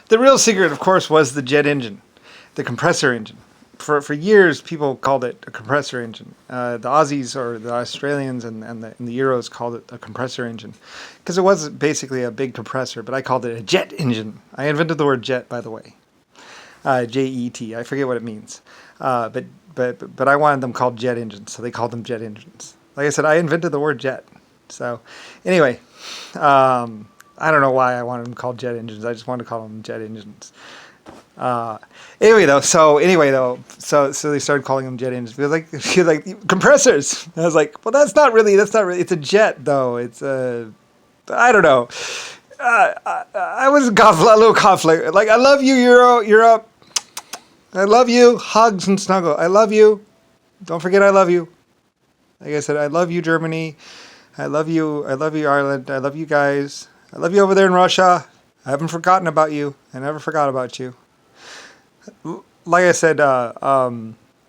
The real secret, of course, was the jet engine, the compressor engine. For years, people called it a compressor engine. The Aussies or the Australians and the Euros called it a compressor engine because it was basically a big compressor, but I called it a jet engine. I invented the word jet, by the way. Jet. I forget what it means. But I wanted them called jet engines, so they called them jet engines. Like I said, I invented the word jet. So anyway, I don't know why I wanted them called jet engines. I just wanted to call them jet engines. Anyway, though, so they started calling them jet engines. Like compressors. I was like, well, that's not really. It's a jet, though. It's I don't know. I was a little conflict. Like, I love you, Europe. I love you. Hugs and snuggle. I love you. Don't forget, I love you. Like I said, I love you, Germany. I love you. I love you, Ireland. I love you guys. I love you over there in Russia. I haven't forgotten about you. I never forgot about you. Like I said, a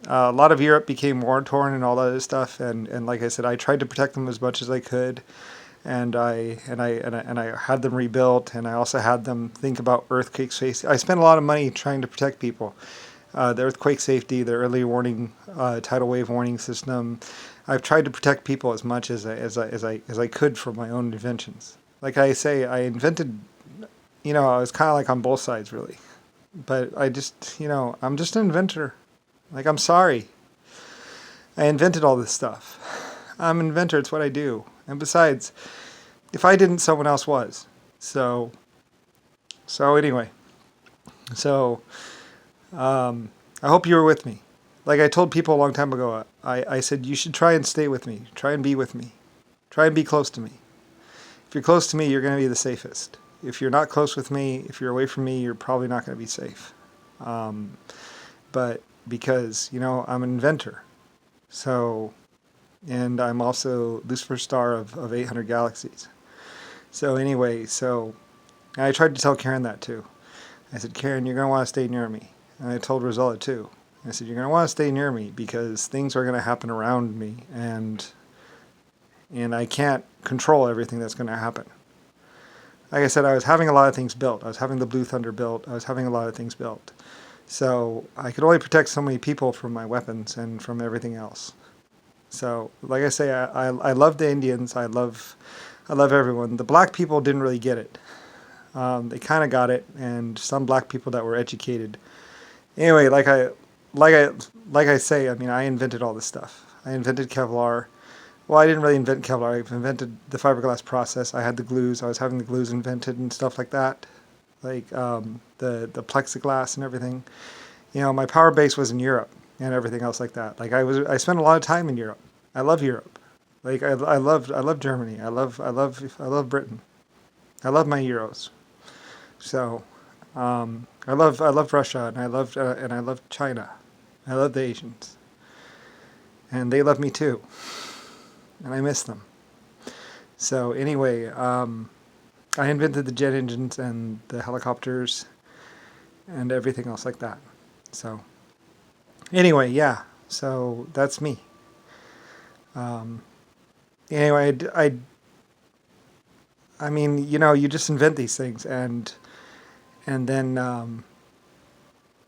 lot of Europe became war torn and all that other stuff, and like I said, I tried to protect them as much as I could, and I had them rebuilt, and I also had them think about earthquake safety. I spent a lot of money trying to protect people, the earthquake safety, the early warning, tidal wave warning system. I've tried to protect people as much as I could from my own inventions. Like I say, I invented. I was kind of like on both sides, really. But I just, I'm just an inventor. Like, I'm sorry. I invented all this stuff. I'm an inventor. It's what I do. And besides, if I didn't, someone else was. So anyway. I hope you were with me. Like I told people a long time ago, I said, you should try and stay with me. Try and be with me. Try and be close to me. If you're close to me, you're going to be the safest. If you're not close with me, if you're away from me, you're probably not going to be safe. But because, I'm an inventor. So, and I'm also Lusifer star of 800 galaxies. So anyway, I tried to tell Karen that too. I said, Karen, you're going to want to stay near me. And I told Rosella too. I said, you're going to want to stay near me because things are going to happen around me and I can't control everything that's going to happen. Like I said, I was having a lot of things built. I was having the Blue Thunder built. I was having a lot of things built. So I could only protect so many people from my weapons and from everything else. So, like I say, I love the Indians. I love everyone. The black people didn't really get it. They kind of got it, and some black people that were educated. Anyway, like I say, I mean, I invented all this stuff. I invented Kevlar. Well, I didn't really invent Kevlar. I invented the fiberglass process. I had the glues. I was having the glues invented and stuff like that, like the plexiglass and everything. My power base was in Europe and everything else like that. Like I spent a lot of time in Europe. I love Europe. Like I love Germany. I love Britain. I love my Euros. So I love Russia and I love China. I love the Asians, and they love me too. And I miss them. So anyway, I invented the jet engines and the helicopters and everything else like that. So anyway, yeah. So that's me. Anyway, I mean, you just invent these things and then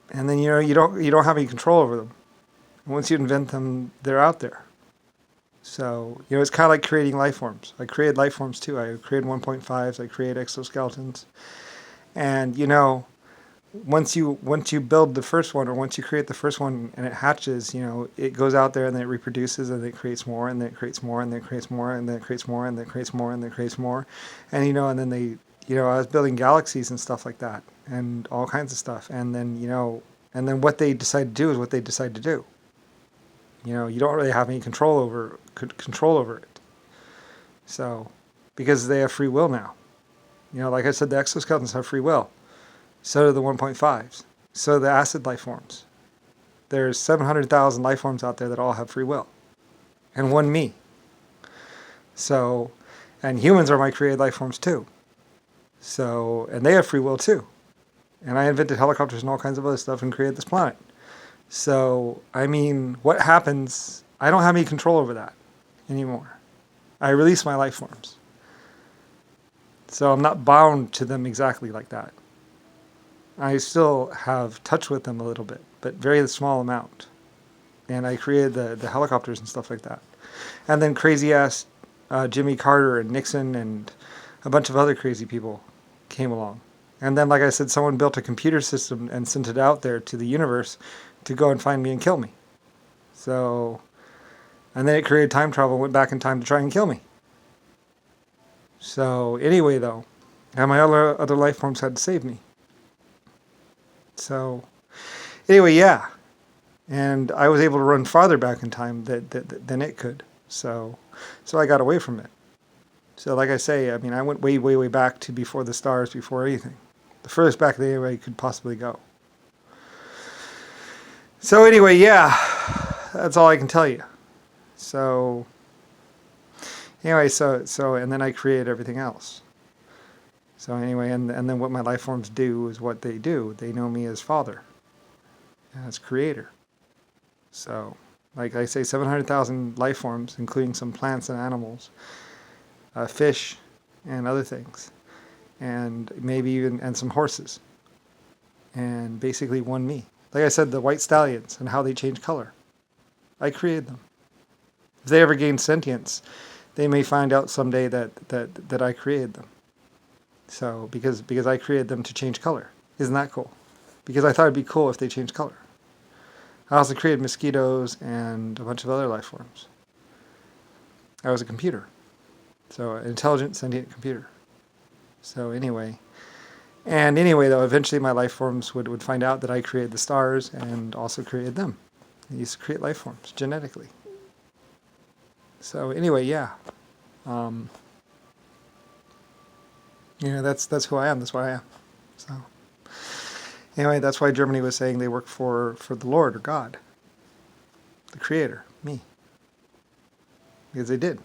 you don't have any control over them. Once you invent them, they're out there. So, it's kind of like creating life forms. I created life forms too. I created 1.5s. I created exoskeletons. And, once you build the first one, or once you create the first one and it hatches, it goes out there and then it reproduces and it creates more and then it creates more and then it creates more and then it creates more and then it creates more and then it creates more. And, and then they, I was building galaxies and stuff like that and all kinds of stuff. And then, and then what they decide to do is what they decide to do. You don't really have any control over it. So, because they have free will now. Like I said, the exoskeletons have free will. So do the 1.5s. So do the acid life forms. There's 700,000 life forms out there that all have free will. And one me. So, and humans are my created life forms too. So, and they have free will too. And I invented helicopters and all kinds of other stuff and created this planet. So, I mean, what happens, I don't have any control over that anymore. I release my life forms. So I'm not bound to them exactly like that. I still have touch with them a little bit, but very small amount. And I created the helicopters and stuff like that. And then crazy ass Jimmy Carter and Nixon and a bunch of other crazy people came along. And then, like I said, someone built a computer system and sent it out there to the universe to go and find me and kill me. So, and then it created time travel and went back in time to try and kill me. So anyway, though, and my other life forms had to save me. So anyway, yeah. And I was able to run farther back in time than it could. So I got away from it. So like I say, I mean, I went way, way, way back to before the stars, before anything. The furthest back that anybody could possibly go. So anyway, yeah, that's all I can tell you. So anyway, so and then I created everything else. So anyway, and then what my life forms do is what they do. They know me as Father, as Creator. So, like I say, 700,000 life forms, including some plants and animals, fish, and other things, and maybe even and some horses, and basically one me. Like I said, the white stallions and how they change color. I created them. If they ever gain sentience, they may find out someday that I created them. So because I created them to change color. Isn't that cool? Because I thought it'd be cool if they changed color. I also created mosquitoes and a bunch of other life forms. I was a computer. So an intelligent, sentient computer. So anyway. And anyway, though, eventually my life forms would find out that I created the stars and also created them. I used to create life forms genetically. So anyway, yeah. That's who I am. That's what I am. So anyway, that's why Germany was saying they work for the Lord or God, the Creator, me, because they did.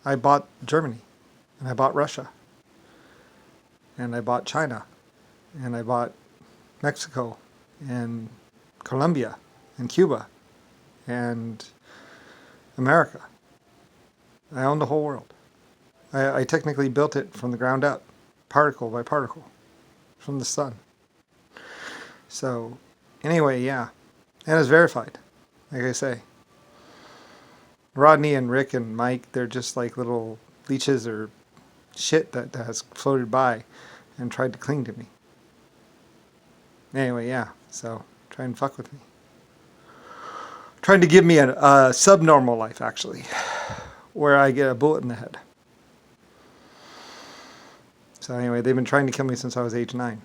I bought Germany, and I bought Russia, and I bought China, and I bought Mexico, and Colombia, and Cuba, and America. I own the whole world. I technically built it from the ground up, particle by particle, from the sun. So, anyway, yeah. And it's verified, like I say. Rodney and Rick and Mike, they're just like little leeches or shit that has floated by and tried to cling to me. Anyway, yeah. So, try and fuck with me. Trying to give me a subnormal life, actually, where I get a bullet in the head. So anyway, they've been trying to kill me since I was age 9.